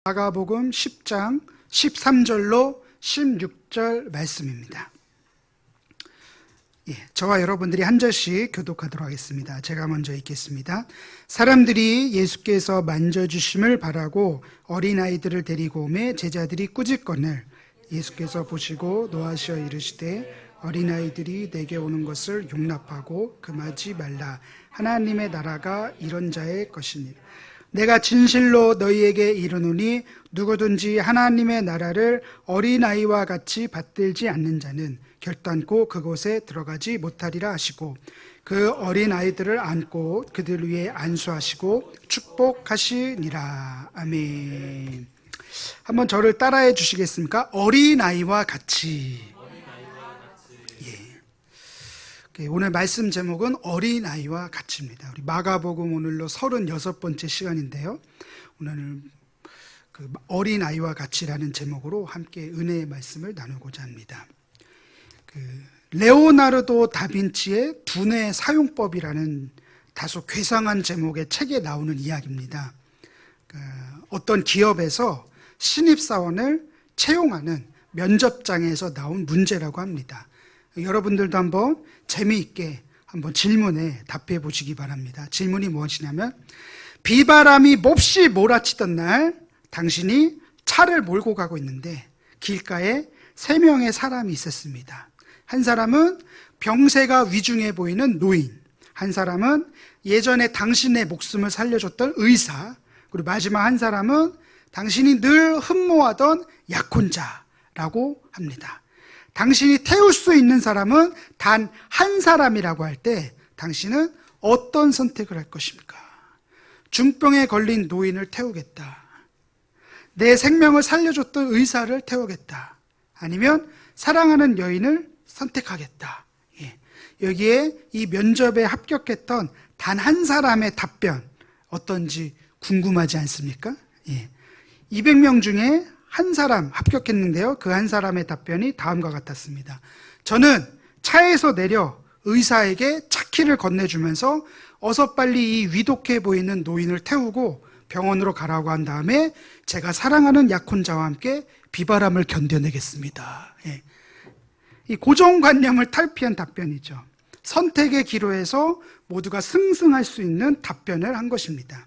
마가복음 10장 13절로 16절 말씀입니다. 저와 여러분들이 한 절씩 교독하도록 하겠습니다. 제가 먼저 읽겠습니다. 사람들이 예수께서 만져주심을 바라고 어린아이들을 데리고 오매 제자들이 꾸짖거늘 예수께서 보시고 노하시어 이르시되 어린아이들이 내게 오는 것을 용납하고 금하지 말라. 하나님의 나라가 이런 자의 것이니라. 내가 진실로 너희에게 이르노니 누구든지 하나님의 나라를 어린아이와 같이 받들지 않는 자는 결단코 그곳에 들어가지 못하리라 하시고 그 어린아이들을 안고 그들 위에 안수하시고 축복하시니라. 아멘. 한번 저를 따라해 주시겠습니까? 어린아이와 같이. 오늘 말씀 제목은 어린아이와 같이입니다. 우리 마가복음 오늘로 36번째 시간인데요. 오늘 그 어린아이와 같이라는 제목으로 함께 은혜의 말씀을 나누고자 합니다. 레오나르도 다빈치의 두뇌 사용법이라는 다소 괴상한 제목의 책에 나오는 이야기입니다. 어떤 기업에서 신입사원을 채용하는 면접장에서 나온 문제라고 합니다. 여러분들도 한번 재미있게 한번 질문에 답해 보시기 바랍니다. 질문이 무엇이냐면, 비바람이 몹시 몰아치던 날 당신이 차를 몰고 가고 있는데 길가에 3명의 사람이 있었습니다. 한 사람은 병세가 위중해 보이는 노인, 한 사람은 예전에 당신의 목숨을 살려줬던 의사, 그리고 마지막 한 사람은 당신이 늘 흠모하던 약혼자라고 합니다. 당신이 태울 수 있는 사람은 단 한 사람이라고 할 때 당신은 어떤 선택을 할 것입니까? 중병에 걸린 노인을 태우겠다. 내 생명을 살려줬던 의사를 태우겠다. 아니면 사랑하는 여인을 선택하겠다. 여기에 이 면접에 합격했던 단 한 사람의 답변 어떤지 궁금하지 않습니까? 200명 중에 한 사람 합격했는데요. 그 한 사람의 답변이 다음과 같았습니다. 저는 차에서 내려 의사에게 차키를 건네주면서 어서 빨리 이 위독해 보이는 노인을 태우고 병원으로 가라고 한 다음에 제가 사랑하는 약혼자와 함께 비바람을 견뎌내겠습니다. 이 고정관념을 탈피한 답변이죠. 선택의 기로에서 모두가 승승할 수 있는 답변을 한 것입니다.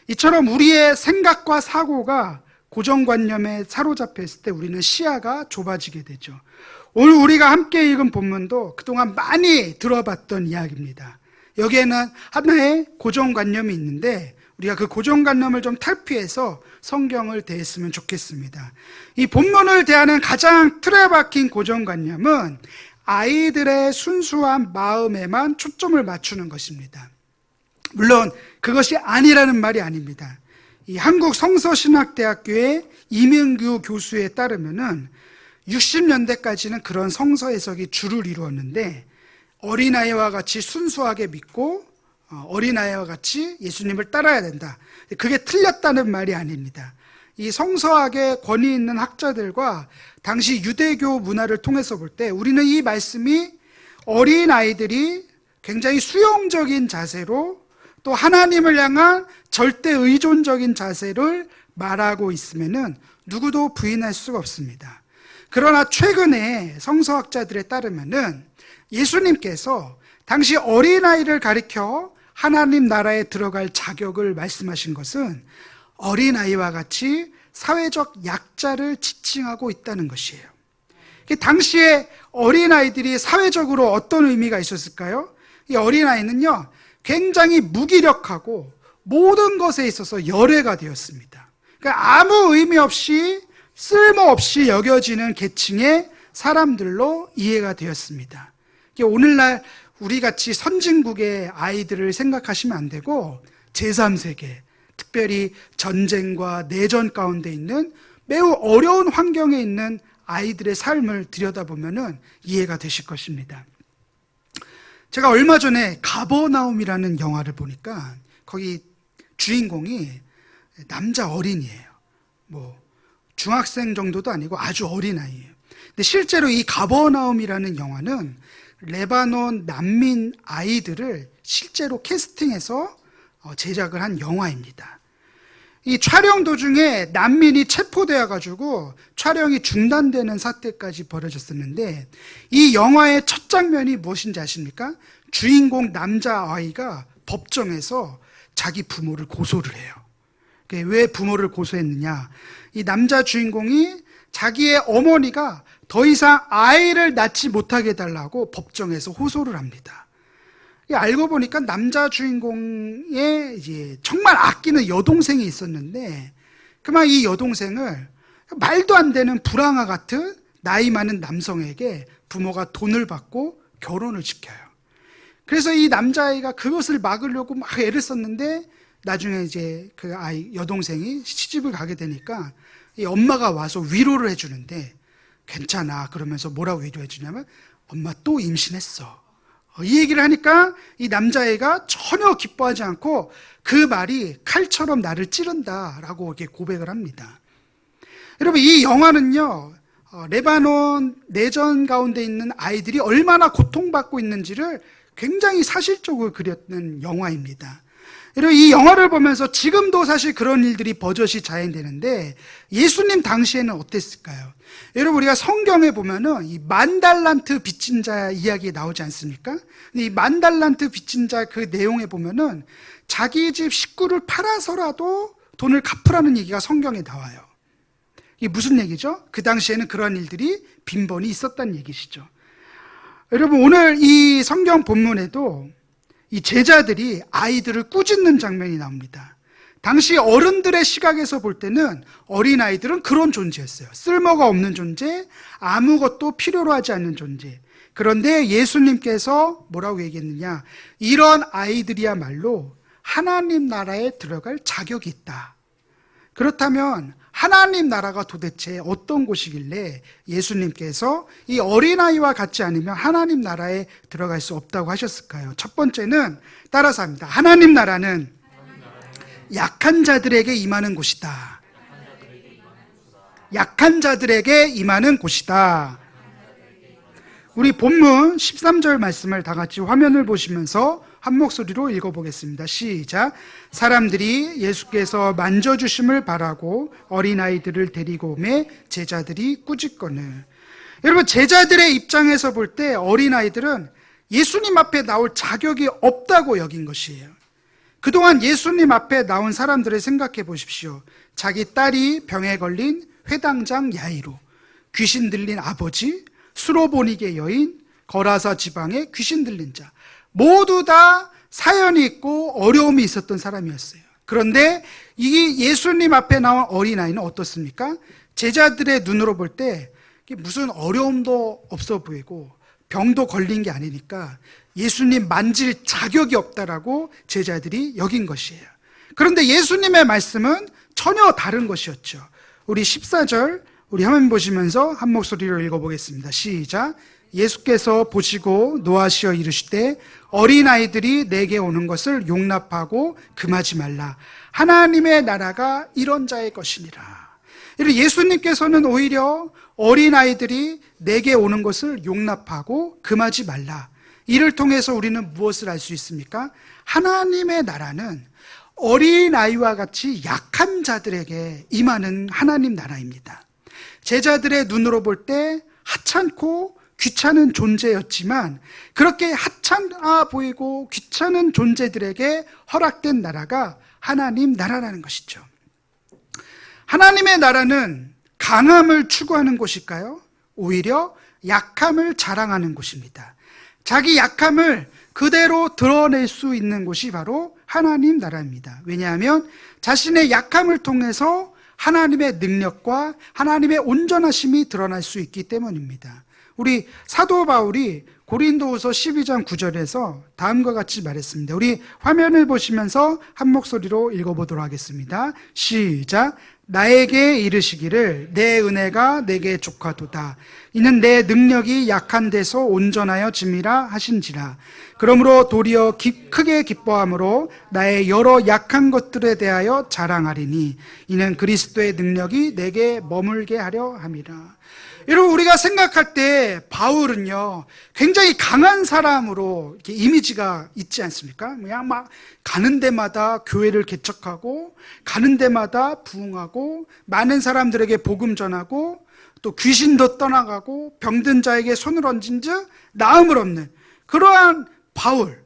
이처럼 우리의 생각과 사고가 고정관념에 사로잡혀 있을 때 우리는 시야가 좁아지게 되죠. 오늘 우리가 함께 읽은 본문도 그동안 많이 들어봤던 이야기입니다. 여기에는 하나의 고정관념이 있는데 우리가 그 고정관념을 좀 탈피해서 성경을 대했으면 좋겠습니다. 이 본문을 대하는 가장 틀에 박힌 고정관념은 아이들의 순수한 마음에만 초점을 맞추는 것입니다. 물론 그것이 아니라는 말이 아닙니다. 이 한국 성서신학대학교의 이명규 교수에 따르면은 60년대까지는 그런 성서 해석이 주를 이루었는데 어린아이와 같이 순수하게 믿고 어린아이와 같이 예수님을 따라야 된다. 그게 틀렸다는 말이 아닙니다. 이 성서학의 권위 있는 학자들과 당시 유대교 문화를 통해서 볼 때 우리는 이 말씀이 어린아이들이 굉장히 수용적인 자세로 또 하나님을 향한 절대 의존적인 자세를 말하고 있으면은 누구도 부인할 수가 없습니다. 그러나 최근에 성서학자들에 따르면은 예수님께서 당시 어린아이를 가리켜 하나님 나라에 들어갈 자격을 말씀하신 것은 어린아이와 같이 사회적 약자를 지칭하고 있다는 것이에요. 당시에 어린아이들이 사회적으로 어떤 의미가 있었을까요? 이 어린아이는요, 굉장히 무기력하고 모든 것에 있어서 열애가 되었습니다. 그러니까 아무 의미 없이 쓸모없이 여겨지는 계층의 사람들로 이해가 되었습니다. 오늘날 우리같이 선진국의 아이들을 생각하시면 안 되고 제3세계, 특별히 전쟁과 내전 가운데 있는 매우 어려운 환경에 있는 아이들의 삶을 들여다보면 이해가 되실 것입니다. 제가 얼마 전에 가버나움이라는 영화를 보니까 거기 주인공이 남자 어린이에요. 중학생 정도도 아니고 아주 어린아이예요. 근데 실제로 이 가버나움이라는 영화는 레바논 난민 아이들을 실제로 캐스팅해서 제작을 한 영화입니다. 이 촬영 도중에 난민이 체포되어 가지고 촬영이 중단되는 사태까지 벌어졌었는데, 이 영화의 첫 장면이 무엇인지 아십니까? 주인공 남자아이가 법정에서 자기 부모를 고소를 해요. 왜 부모를 고소했느냐? 이 남자 주인공이 자기의 어머니가 더 이상 아이를 낳지 못하게 해달라고 법정에서 호소를 합니다. 알고 보니까 남자 주인공의 이제 정말 아끼는 여동생이 있었는데, 그만 이 여동생을 말도 안 되는 불황아 같은 나이 많은 남성에게 부모가 돈을 받고 결혼을 시켜요. 그래서 이 남자아이가 그것을 막으려고 막 애를 썼는데, 나중에 이제 그 아이 여동생이 시집을 가게 되니까 이 엄마가 와서 위로를 해주는데, 괜찮아 그러면서 뭐라고 위로해 주냐면, 엄마 또 임신했어. 이 얘기를 하니까 이 남자애가 전혀 기뻐하지 않고 그 말이 칼처럼 나를 찌른다라고 이렇게 고백을 합니다. 여러분, 이 영화는요, 레바논 내전 가운데 있는 아이들이 얼마나 고통받고 있는지를 굉장히 사실적으로 그렸는 영화입니다. 여러분, 이 영화를 보면서 지금도 사실 그런 일들이 버젓이 자행되는데, 예수님 당시에는 어땠을까요? 여러분, 우리가 성경에 보면은 이 만달란트 빚진 자 이야기 나오지 않습니까? 이 만달란트 빚진 자 그 내용에 보면은 자기 집 식구를 팔아서라도 돈을 갚으라는 얘기가 성경에 나와요. 이게 무슨 얘기죠? 그 당시에는 그런 일들이 빈번히 있었다는 얘기시죠. 여러분, 오늘 이 성경 본문에도 이 제자들이 아이들을 꾸짖는 장면이 나옵니다. 당시 어른들의 시각에서 볼 때는 어린아이들은 그런 존재였어요. 쓸모가 없는 존재, 아무것도 필요로 하지 않는 존재. 그런데 예수님께서 뭐라고 얘기했느냐? 이런 아이들이야말로 하나님 나라에 들어갈 자격이 있다. 그렇다면 하나님 나라가 도대체 어떤 곳이길래 예수님께서 이 어린아이와 같지 않으면 하나님 나라에 들어갈 수 없다고 하셨을까요? 첫 번째는 따라서 합니다. 하나님 나라는 약한 자들에게 임하는 곳이다. 약한 자들에게 임하는 곳이다. 우리 본문 13절 말씀을 다 같이 화면을 보시면서 한 목소리로 읽어보겠습니다. 시작. 사람들이 예수께서 만져주심을 바라고 어린아이들을 데리고 오매 제자들이 꾸짖거늘. 여러분, 제자들의 입장에서 볼 때 어린아이들은 예수님 앞에 나올 자격이 없다고 여긴 것이에요. 그동안 예수님 앞에 나온 사람들을 생각해 보십시오. 자기 딸이 병에 걸린 회당장 야이로, 귀신 들린 아버지, 수로보니게 여인, 거라사 지방의 귀신 들린 자, 모두 다 사연이 있고 어려움이 있었던 사람이었어요. 그런데 이 예수님 앞에 나온 어린아이는 어떻습니까? 제자들의 눈으로 볼 때 무슨 어려움도 없어 보이고 병도 걸린 게 아니니까 예수님 만질 자격이 없다라고 제자들이 여긴 것이에요. 그런데 예수님의 말씀은 전혀 다른 것이었죠. 우리 14절 우리 화면 보시면서 한 목소리로 읽어보겠습니다. 시작. 예수께서 보시고 노하시어 이르시되 어린아이들이 내게 오는 것을 용납하고 금하지 말라. 하나님의 나라가 이런 자의 것이니라. 예수님께서는 오히려 어린아이들이 내게 오는 것을 용납하고 금하지 말라. 이를 통해서 우리는 무엇을 알 수 있습니까? 하나님의 나라는 어린아이와 같이 약한 자들에게 임하는 하나님 나라입니다. 제자들의 눈으로 볼 때 하찮고 귀찮은 존재였지만 그렇게 하찮아 보이고 귀찮은 존재들에게 허락된 나라가 하나님 나라라는 것이죠. 하나님의 나라는 강함을 추구하는 곳일까요? 오히려 약함을 자랑하는 곳입니다. 자기 약함을 그대로 드러낼 수 있는 곳이 바로 하나님 나라입니다. 왜냐하면 자신의 약함을 통해서 하나님의 능력과 하나님의 온전하심이 드러날 수 있기 때문입니다. 우리 사도 바울이 고린도후서 12장 9절에서 다음과 같이 말했습니다. 우리 화면을 보시면서 한 목소리로 읽어보도록 하겠습니다. 시작. 나에게 이르시기를 내 은혜가 내게 족하도다. 이는 내 능력이 약한 데서 온전하여 짐이라 하신지라. 그러므로 도리어 크게 기뻐함으로 나의 여러 약한 것들에 대하여 자랑하리니 이는 그리스도의 능력이 내게 머물게 하려 함이라. 여러분, 우리가 생각할 때 바울은요, 굉장히 강한 사람으로 이렇게 이미지가 있지 않습니까? 그냥 막 가는 데마다 교회를 개척하고, 가는 데마다 부흥하고, 많은 사람들에게 복음 전하고, 또 귀신도 떠나가고, 병든 자에게 손을 얹은 즉 나음을 얻는 그러한 바울,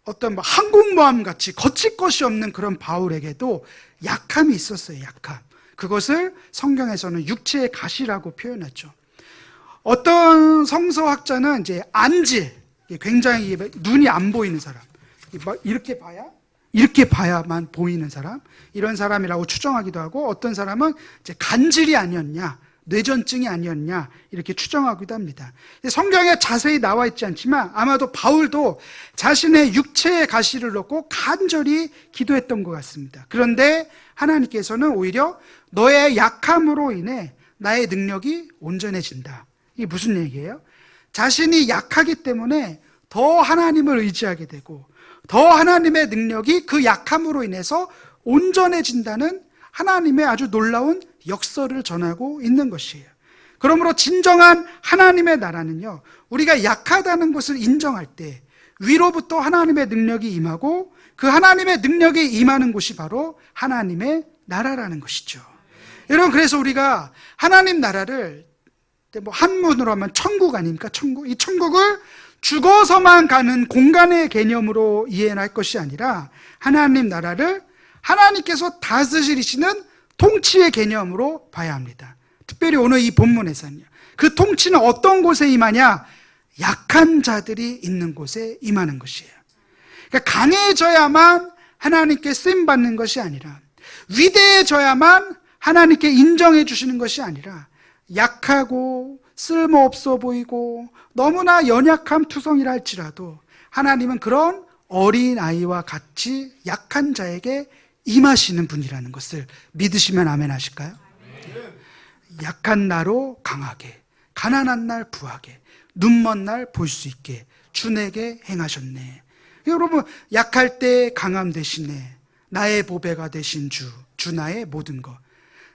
어떤 항공모함 같이 거칠 것이 없는 그런 바울에게도 약함이 있었어요. 약함. 그것을 성경에서는 육체의 가시라고 표현했죠. 어떤 성서학자는 이제 안질, 굉장히 눈이 안 보이는 사람, 이렇게 봐야만 보이는 사람, 이런 사람이라고 추정하기도 하고, 어떤 사람은 이제 간질이 아니었냐, 뇌전증이 아니었냐, 이렇게 추정하기도 합니다. 성경에 자세히 나와 있지 않지만 아마도 바울도 자신의 육체의 가시를 놓고 간절히 기도했던 것 같습니다. 그런데 하나님께서는 오히려 너의 약함으로 인해 나의 능력이 온전해진다. 이게 무슨 얘기예요? 자신이 약하기 때문에 더 하나님을 의지하게 되고, 더 하나님의 능력이 그 약함으로 인해서 온전해진다는 하나님의 아주 놀라운 역설을 전하고 있는 것이에요. 그러므로 진정한 하나님의 나라는요, 우리가 약하다는 것을 인정할 때 위로부터 하나님의 능력이 임하고, 그 하나님의 능력이 임하는 곳이 바로 하나님의 나라라는 것이죠. 여러분, 그래서 우리가 하나님 나라를 한문으로 하면 천국 아닙니까? 천국. 이 천국을 죽어서만 가는 공간의 개념으로 이해할 것이 아니라 하나님 나라를 하나님께서 다스리시는 통치의 개념으로 봐야 합니다. 특별히 오늘 이 본문에서는요, 그 통치는 어떤 곳에 임하냐? 약한 자들이 있는 곳에 임하는 것이에요. 그러니까 강해져야만 하나님께 쓰임받는 것이 아니라, 위대해져야만 하나님께 인정해 주시는 것이 아니라, 약하고 쓸모없어 보이고 너무나 연약함 투성이라 할지라도 하나님은 그런 어린아이와 같이 약한 자에게 임하시는 분이라는 것을 믿으시면 아멘 하실까요? 약한 나로 강하게, 가난한 날 부하게, 눈먼 날 볼 수 있게 주 내게 행하셨네. 여러분, 약할 때 강함 대신에 나의 보배가 되신 주 나의 모든 것.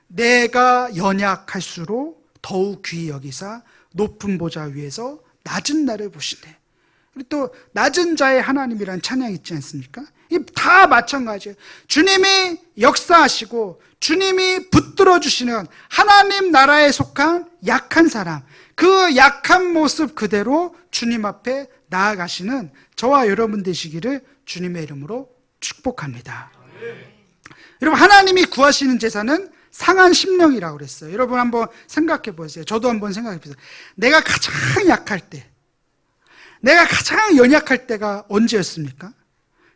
내가 연약할수록 더욱 귀히 여기사 높은 보좌 위에서 낮은 나를 보시네. 그리고 또 낮은 자의 하나님이라는 찬양이 있지 않습니까? 이 다 마찬가지예요. 주님이 역사하시고 주님이 붙들어 주시는 하나님 나라에 속한 약한 사람, 그 약한 모습 그대로 주님 앞에 나아가시는 저와 여러분 되시기를 주님의 이름으로 축복합니다. 여러분, 하나님이 구하시는 제사는 상한 심령이라고 그랬어요. 여러분 한번 생각해 보세요. 저도 한번 생각해 보세요. 내가 가장 약할 때, 내가 가장 연약할 때가 언제였습니까?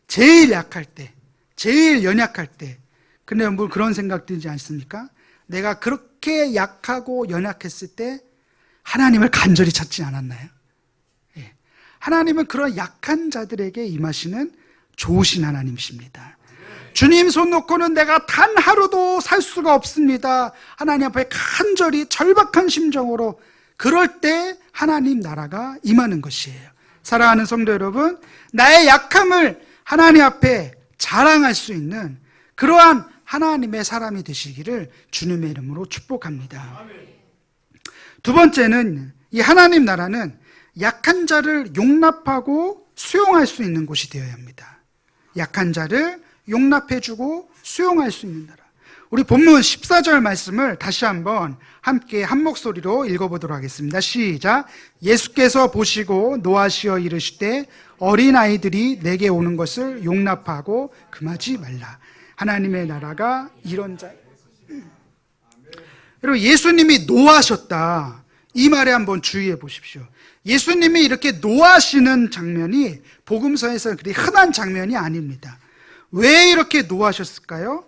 제일 약할 때, 제일 연약할 때. 근데 뭐 그런 생각 들지 않습니까? 내가 그렇게 약하고 연약했을 때 하나님을 간절히 찾지 않았나요? 예. 하나님은 그런 약한 자들에게 임하시는 좋으신 하나님이십니다. 주님 손 놓고는 내가 단 하루도 살 수가 없습니다. 하나님 앞에 간절히 절박한 심정으로, 그럴 때 하나님 나라가 임하는 것이에요. 사랑하는 성도 여러분, 나의 약함을 하나님 앞에 자랑할 수 있는 그러한 하나님의 사람이 되시기를 주님의 이름으로 축복합니다. 두 번째는, 이 하나님 나라는 약한 자를 용납하고 수용할 수 있는 곳이 되어야 합니다. 약한 자를 용납해주고 수용할 수 있는 나라. 우리 본문 14절 말씀을 다시 한번 함께 한 목소리로 읽어보도록 하겠습니다. 시작. 예수께서 보시고 노하시어 이르시되 어린아이들이 내게 오는 것을 용납하고 금하지 말라. 하나님의 나라가 이런 자. 여러분, 예수님이 노하셨다, 이 말에 한번 주의해 보십시오. 예수님이 이렇게 노하시는 장면이 복음서에서는 그리 흔한 장면이 아닙니다. 왜 이렇게 노하셨을까요?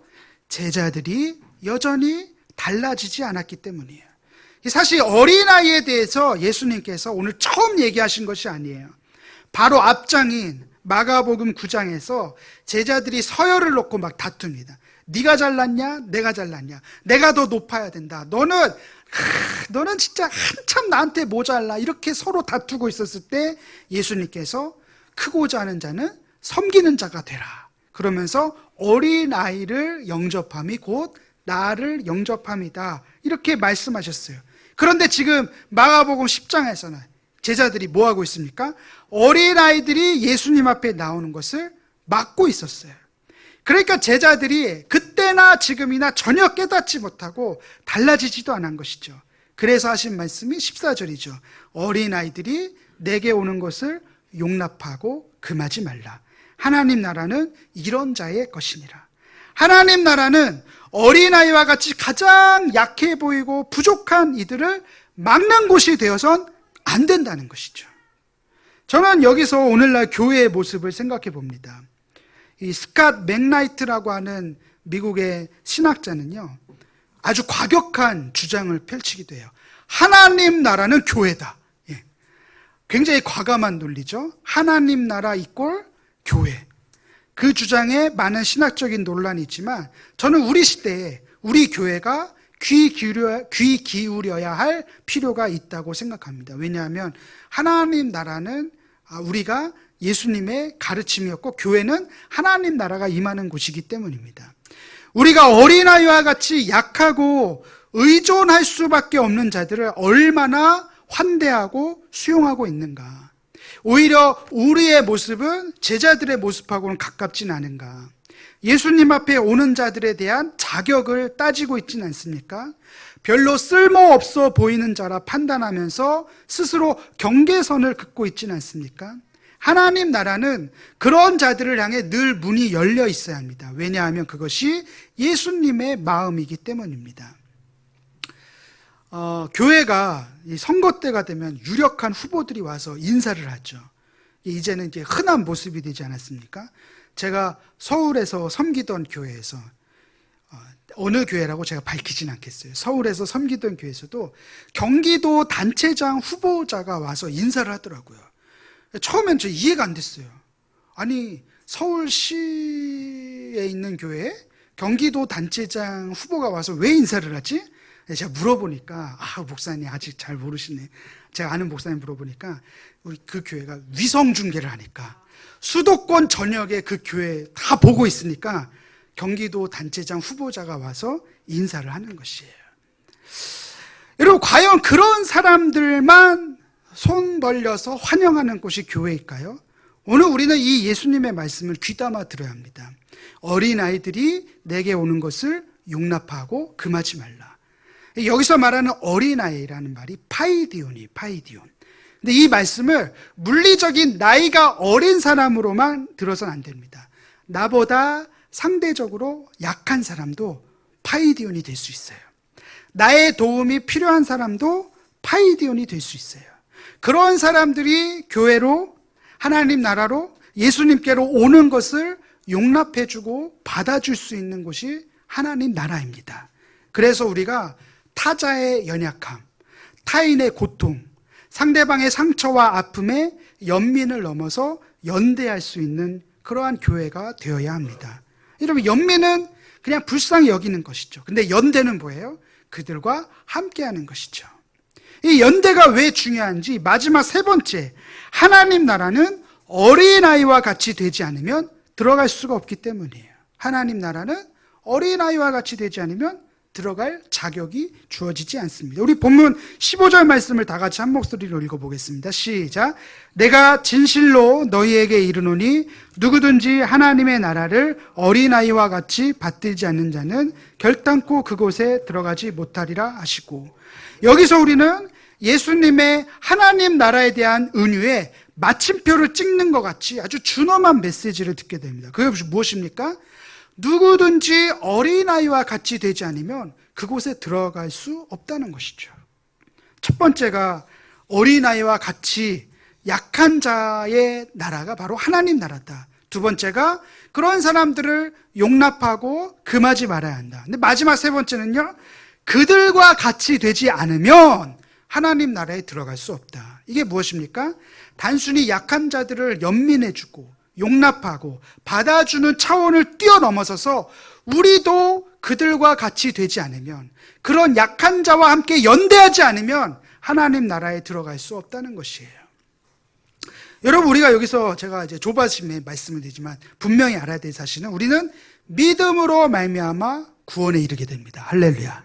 제자들이 여전히 달라지지 않았기 때문이에요. 사실 어린아이에 대해서 예수님께서 오늘 처음 얘기하신 것이 아니에요. 바로 앞장인 마가복음 9장에서 제자들이 서열을 놓고 막 다툽니다. 네가 잘났냐? 내가 잘났냐? 내가 더 높아야 된다. 너는 진짜 한참 나한테 모자라. 이렇게 서로 다투고 있었을 때 예수님께서 크고자 하는 자는 섬기는 자가 되라. 그러면서 어린아이를 영접함이 곧 나를 영접함이다, 이렇게 말씀하셨어요. 그런데 지금 마가복음 10장에서는 제자들이 뭐 하고 있습니까? 어린아이들이 예수님 앞에 나오는 것을 막고 있었어요. 그러니까 제자들이 그때나 지금이나 전혀 깨닫지 못하고 달라지지도 않은 것이죠. 그래서 하신 말씀이 14절이죠. 어린아이들이 내게 오는 것을 용납하고 금하지 말라. 하나님 나라는 이런 자의 것이니라. 하나님 나라는 어린아이와 같이 가장 약해 보이고 부족한 이들을 막는 곳이 되어선 안 된다는 것이죠. 저는 여기서 오늘날 교회의 모습을 생각해 봅니다. 이 스캇 맥나이트라고 하는 미국의 신학자는요, 아주 과격한 주장을 펼치기도 해요. 하나님 나라는 교회다. 예. 굉장히 과감한 논리죠. 하나님 나라 이꼴 교회. 그 주장에 많은 신학적인 논란이 있지만 저는 우리 시대에 우리 교회가 귀 기울여야 할 필요가 있다고 생각합니다. 왜냐하면 하나님 나라는 우리가 예수님의 가르침이었고 교회는 하나님 나라가 임하는 곳이기 때문입니다. 우리가 어린아이와 같이 약하고 의존할 수밖에 없는 자들을 얼마나 환대하고 수용하고 있는가. 오히려 우리의 모습은 제자들의 모습하고는 가깝진 않은가. 예수님 앞에 오는 자들에 대한 자격을 따지고 있지는 않습니까? 별로 쓸모없어 보이는 자라 판단하면서 스스로 경계선을 긋고 있지는 않습니까? 하나님 나라는 그런 자들을 향해 늘 문이 열려 있어야 합니다. 왜냐하면 그것이 예수님의 마음이기 때문입니다. 교회가 선거 때가 되면 유력한 후보들이 와서 인사를 하죠. 이제는 이제 흔한 모습이 되지 않았습니까? 제가 서울에서 섬기던 교회에서 어느 교회라고 제가 밝히진 않겠어요. 서울에서 섬기던 교회에서도 경기도 단체장 후보자가 와서 인사를 하더라고요. 처음엔 저 이해가 안 됐어요. 아니 서울시에 있는 교회에 경기도 단체장 후보가 와서 왜 인사를 하지? 제가 물어보니까 목사님 아직 잘 모르시네. 제가 아는 목사님 물어보니까 우리 그 교회가 위성 중계를 하니까 수도권 전역에 그 교회 다 보고 있으니까 경기도 단체장 후보자가 와서 인사를 하는 것이에요. 여러분 과연 그런 사람들만 손 벌려서 환영하는 곳이 교회일까요? 오늘 우리는 이 예수님의 말씀을 귀담아 들어야 합니다. 어린아이들이 내게 오는 것을 용납하고 금하지 말라. 여기서 말하는 어린아이라는 말이 파이디온. 근데 이 말씀을 물리적인 나이가 어린 사람으로만 들어서는 안 됩니다. 나보다 상대적으로 약한 사람도 파이디온이 될 수 있어요. 나의 도움이 필요한 사람도 파이디온이 될 수 있어요. 그런 사람들이 교회로, 하나님 나라로, 예수님께로 오는 것을 용납해주고 받아줄 수 있는 곳이 하나님 나라입니다. 그래서 우리가 타자의 연약함, 타인의 고통, 상대방의 상처와 아픔에 연민을 넘어서 연대할 수 있는 그러한 교회가 되어야 합니다. 여러분, 연민은 그냥 불쌍히 여기는 것이죠. 근데 연대는 뭐예요? 그들과 함께하는 것이죠. 이 연대가 왜 중요한지 마지막 세 번째, 하나님 나라는 어린아이와 같이 되지 않으면 들어갈 수가 없기 때문이에요. 하나님 나라는 어린아이와 같이 되지 않으면 들어갈 자격이 주어지지 않습니다. 우리 본문 15절 말씀을 다 같이 한 목소리로 읽어보겠습니다. 시작. 내가 진실로 너희에게 이르노니 누구든지 하나님의 나라를 어린아이와 같이 받들지 않는 자는 결단코 그곳에 들어가지 못하리라 하시고, 여기서 우리는 예수님의 하나님 나라에 대한 은유에 마침표를 찍는 것 같이 아주 준엄한 메시지를 듣게 됩니다. 그게 무엇입니까? 누구든지 어린아이와 같이 되지 않으면 그곳에 들어갈 수 없다는 것이죠. 첫 번째가 어린아이와 같이 약한 자의 나라가 바로 하나님 나라다. 두 번째가 그런 사람들을 용납하고 금하지 말아야 한다. 근데 마지막 세 번째는요, 그들과 같이 되지 않으면 하나님 나라에 들어갈 수 없다. 이게 무엇입니까? 단순히 약한 자들을 연민해주고 용납하고 받아주는 차원을 뛰어넘어서서 우리도 그들과 같이 되지 않으면, 그런 약한 자와 함께 연대하지 않으면 하나님 나라에 들어갈 수 없다는 것이에요. 여러분, 우리가 여기서 제가 이제 조바심에 말씀을 드리지만 분명히 알아야 될 사실은 우리는 믿음으로 말미암아 구원에 이르게 됩니다. 할렐루야.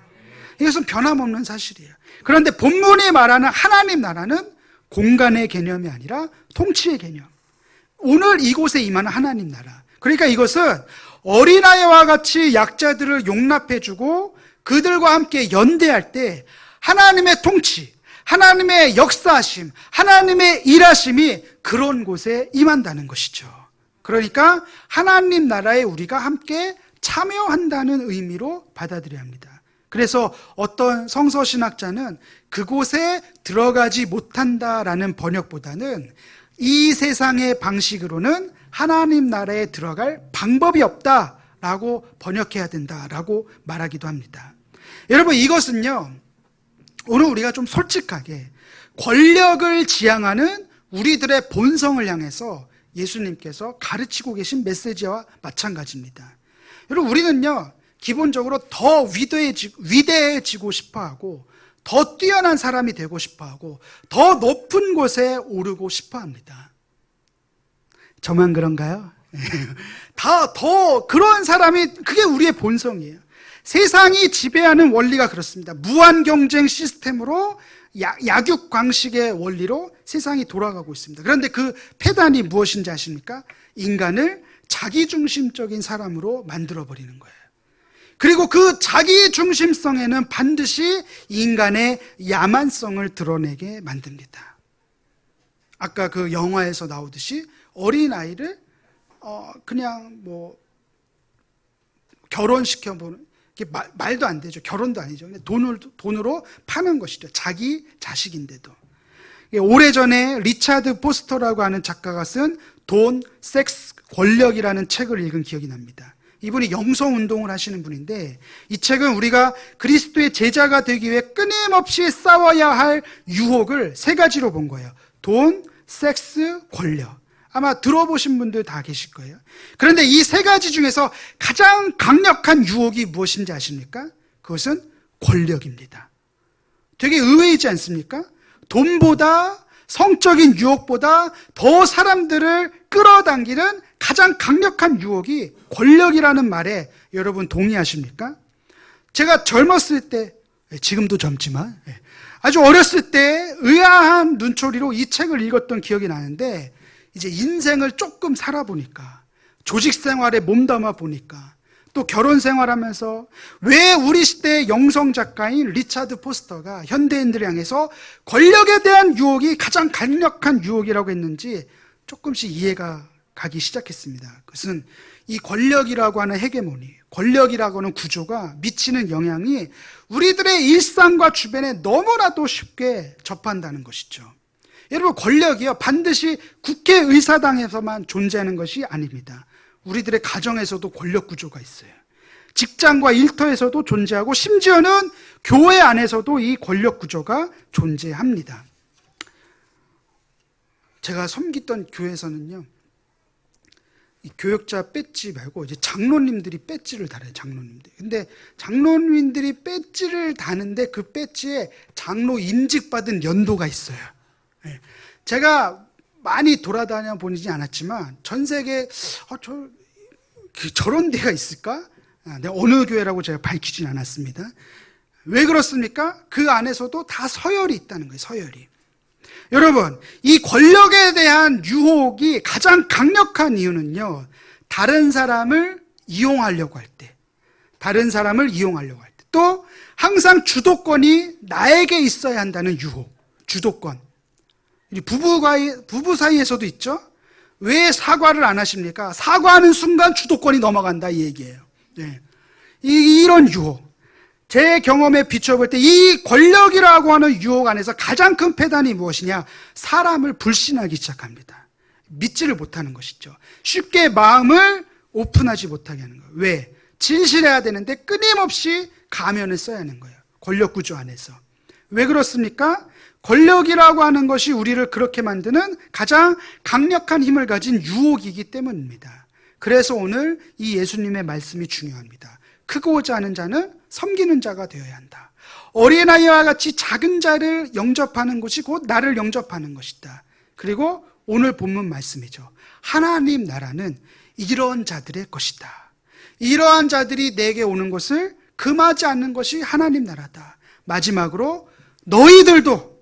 이것은 변함없는 사실이에요. 그런데 본문이 말하는 하나님 나라는 공간의 개념이 아니라 통치의 개념. 오늘 이곳에 임하는 하나님 나라. 그러니까 이것은 어린아이와 같이 약자들을 용납해주고 그들과 함께 연대할 때 하나님의 통치, 하나님의 역사하심, 하나님의 일하심이 그런 곳에 임한다는 것이죠. 그러니까 하나님 나라에 우리가 함께 참여한다는 의미로 받아들여야 합니다. 그래서 어떤 성서신학자는 그곳에 들어가지 못한다라는 번역보다는 이 세상의 방식으로는 하나님 나라에 들어갈 방법이 없다라고 번역해야 된다라고 말하기도 합니다. 여러분, 이것은요, 오늘 우리가 좀 솔직하게 권력을 지향하는 우리들의 본성을 향해서 예수님께서 가르치고 계신 메시지와 마찬가지입니다. 여러분, 우리는요, 기본적으로 더 위대해지고 싶어하고 더 뛰어난 사람이 되고 싶어하고 더 높은 곳에 오르고 싶어합니다. 저만 그런가요? 더 그런 사람이, 그게 우리의 본성이에요. 세상이 지배하는 원리가 그렇습니다. 무한 경쟁 시스템으로 약육강식의 원리로 세상이 돌아가고 있습니다. 그런데 그 폐단이 무엇인지 아십니까? 인간을 자기중심적인 사람으로 만들어버리는 거예요. 그리고 그 자기중심성에는 반드시 인간의 야만성을 드러내게 만듭니다. 아까 그 영화에서 나오듯이 어린아이를 그냥 뭐 결혼시켜보는, 말도 안 되죠. 결혼도 아니죠. 돈으로 파는 것이죠. 자기 자식인데도. 오래전에 리차드 포스터라고 하는 작가가 쓴 돈, 섹스, 권력이라는 책을 읽은 기억이 납니다. 이분이 영성운동을 하시는 분인데 이 책은 우리가 그리스도의 제자가 되기 위해 끊임없이 싸워야 할 유혹을 세 가지로 본 거예요. 돈, 섹스, 권력. 아마 들어보신 분들 다 계실 거예요. 그런데 이 세 가지 중에서 가장 강력한 유혹이 무엇인지 아십니까? 그것은 권력입니다. 되게 의외이지 않습니까? 돈보다, 성적인 유혹보다 더 사람들을 끌어당기는 가장 강력한 유혹이 권력이라는 말에 여러분 동의하십니까? 제가 젊었을 때, 지금도 젊지만 아주 어렸을 때 의아한 눈초리로 이 책을 읽었던 기억이 나는데, 이제 인생을 조금 살아보니까, 조직 생활에 몸담아 보니까, 또 결혼 생활하면서 왜 우리 시대의 영성 작가인 리차드 포스터가 현대인들을 향해서 권력에 대한 유혹이 가장 강력한 유혹이라고 했는지 조금씩 이해가 가기 시작했습니다. 그것은 이 권력이라고 하는 헤게모니, 권력이라고 하는 구조가 미치는 영향이 우리들의 일상과 주변에 너무나도 쉽게 접한다는 것이죠. 여러분, 권력이요, 반드시 국회의사당에서만 존재하는 것이 아닙니다. 우리들의 가정에서도 권력 구조가 있어요. 직장과 일터에서도 존재하고 심지어는 교회 안에서도 이 권력 구조가 존재합니다. 제가 섬기던 교회에서는요, 이 교역자 배지 말고 이제 장로님들이 배지를 달아요. 장로님들. 근데 장로님들이 배지를 다는데 그 배지에 장로 인직받은 연도가 있어요. 제가 많이 돌아다녀 보지 않았지만 전 세계에 저런 데가 있을까? 어느 교회라고 제가 밝히진 않았습니다. 왜 그렇습니까? 그 안에서도 다 서열이 있다는 거예요. 서열이. 여러분, 이 권력에 대한 유혹이 가장 강력한 이유는요, 다른 사람을 이용하려고 할 때, 또 항상 주도권이 나에게 있어야 한다는 유혹, 주도권. 부부 사이에서도 있죠. 왜 사과를 안 하십니까? 사과하는 순간 주도권이 넘어간다, 이 얘기예요. 네. 이런 유혹. 제 경험에 비춰볼 때 이 권력이라고 하는 유혹 안에서 가장 큰 폐단이 무엇이냐? 사람을 불신하기 시작합니다. 믿지를 못하는 것이죠. 쉽게 마음을 오픈하지 못하게 하는 거예요. 왜? 진실해야 되는데 끊임없이 가면을 써야 하는 거예요. 권력 구조 안에서. 왜 그렇습니까? 권력이라고 하는 것이 우리를 그렇게 만드는 가장 강력한 힘을 가진 유혹이기 때문입니다. 그래서 오늘 이 예수님의 말씀이 중요합니다. 크고자 하는 자는 섬기는 자가 되어야 한다. 어린아이와 같이 작은 자를 영접하는 것이 곧 나를 영접하는 것이다. 그리고 오늘 본문 말씀이죠. 하나님 나라는 이런 자들의 것이다. 이러한 자들이 내게 오는 것을 금하지 않는 것이 하나님 나라다. 마지막으로 너희들도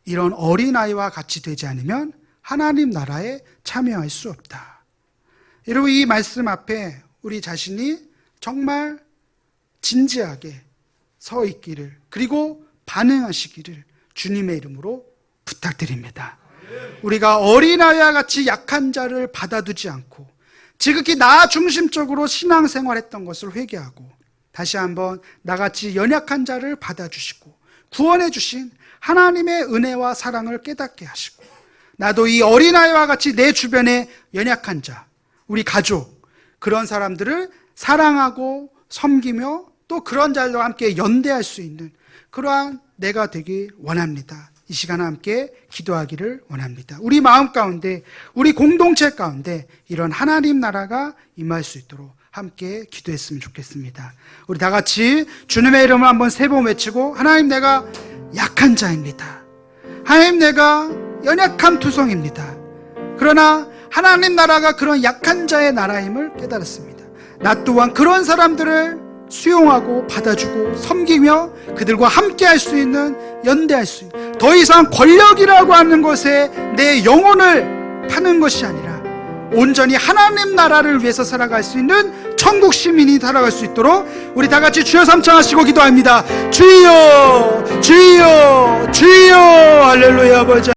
이런 어린아이와 같이 되지 않으면 하나님 나라에 참여할 수 없다. 여러분, 이 말씀 앞에 우리 자신이 정말 진지하게 서 있기를, 그리고 반응하시기를 주님의 이름으로 부탁드립니다. 우리가 어린아이와 같이 약한 자를 받아두지 않고 지극히 나 중심적으로 신앙생활했던 것을 회개하고 다시 한번 나같이 연약한 자를 받아주시고 구원해 주신 하나님의 은혜와 사랑을 깨닫게 하시고, 나도 이 어린아이와 같이 내 주변에 연약한 자, 우리 가족, 그런 사람들을 사랑하고 섬기며 또 그런 자들과 함께 연대할 수 있는 그러한 내가 되기 원합니다. 이 시간 함께 기도하기를 원합니다. 우리 마음 가운데, 우리 공동체 가운데 이런 하나님 나라가 임할 수 있도록 함께 기도했으면 좋겠습니다. 우리 다 같이 주님의 이름을 한번 세 번 외치고, 하나님, 내가 약한 자입니다. 하나님, 내가 연약한 투성입니다. 그러나 하나님 나라가 그런 약한 자의 나라임을 깨달았습니다. 나 또한 그런 사람들을 수용하고 받아주고 섬기며 그들과 함께 할 수 있는, 연대할 수 있는, 더 이상 권력이라고 하는 것에 내 영혼을 파는 것이 아니라 온전히 하나님 나라를 위해서 살아갈 수 있는 천국 시민이 살아갈 수 있도록 우리 다 같이 주여 삼창하시고 기도합니다. 주여, 주여, 주여. 할렐루야. 아버지.